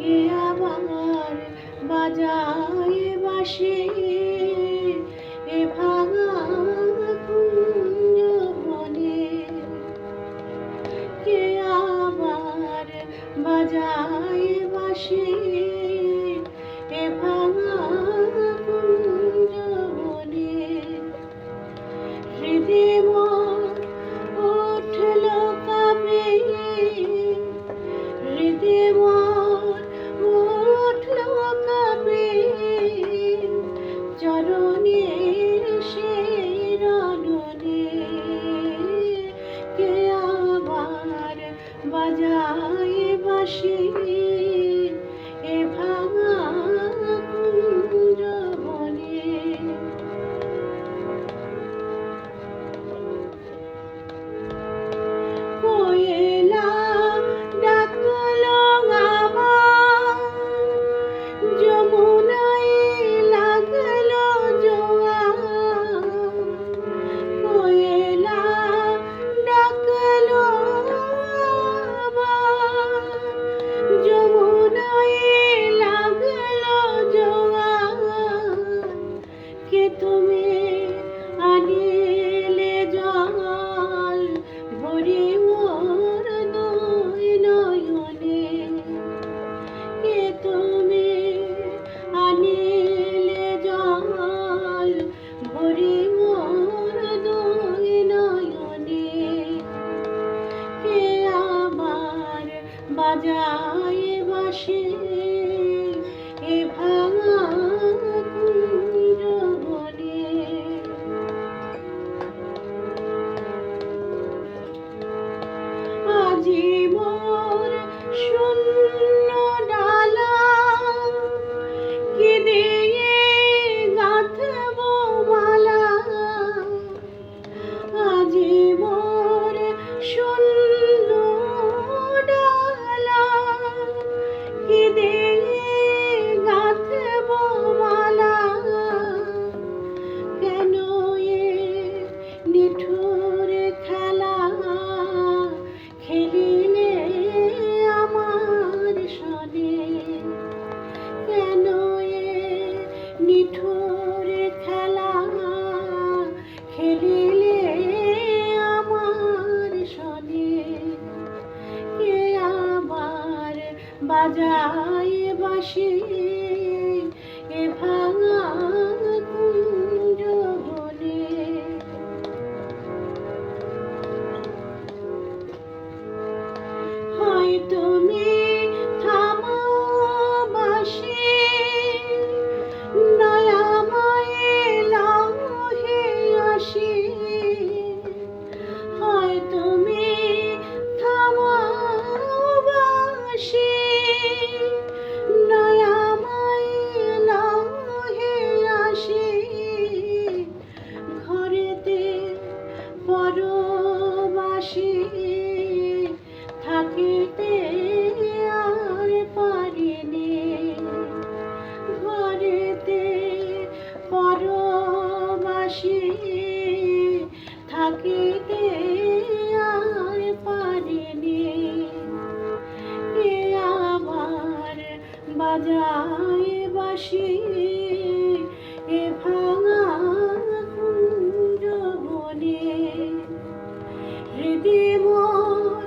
কে আবার বাজায় বাঁশি এ ভাঙা কুঞ্জ বনে। কে আবার বাজায় বাঁশি এ ভাঙা কুঞ্জ বনে। হৃদে মোর উঠল কাঁপে, হৃদে মোর উঠল কাঁপে, চরণের শিরোনে। কে আবার বাজায় বাঁশি এ ভাঙা কুঞ্জ বনে। কোয়েলা ডাকলো আমার, যমুনায় লাগলো জোয়ার। কোয়েলা ডাকলো আমার, যমুনায় লাগলো জোয়ার। কে তুমি আনিলে জল ভরে মোর দুই নয়নে। কে তুমি আনিলে জল ভরে মোর দুই নয়নে। কে আবার বাজায় বাঁশি এ ভাঙা কুঞ্জ বনে। আজি মোর শূন্য ডালা, কি দিয়ে গাঁথব মালা। আজি মোর শূন্য ডালা, কি দিয়ে গাঁথব মালা। কেন এ নিঠুর খেলা খেলিলে আমার সনে। কেন এ নিঠুর খেলা খেলিলে আমার সনে। কে আবার বাজায় বাঁশি এ ভাঙা কুঞ্জ বনে। হয় তুমি থামাও বাঁশি, দয়াময় লাও হে আসি। হয় তুমি থামাও বাঁশি, দয়াময় লাও হে আসি। ঘরেতে পরবাসী থাকিতে আর পারিনি। ঘরেতে পরবাসী থাকিতে আর পারিনি। কে আবার বাজায় বাঁশি এ ভাঙা কুঞ্জ বনে। হৃদে মোর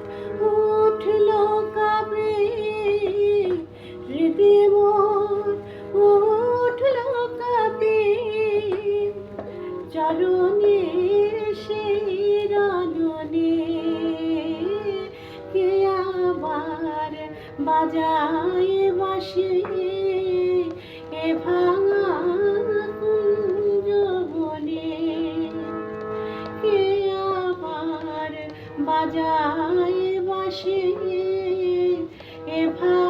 উঠল কাঁপে, হৃদে মোর উঠল কাঁপে, চরণের শিরোনে। কে আবার বাজায় বাঁশি এ ভাঙা কুঞ্জ বনে। কে আবার বাজায় বাঁশি এ ভাঙা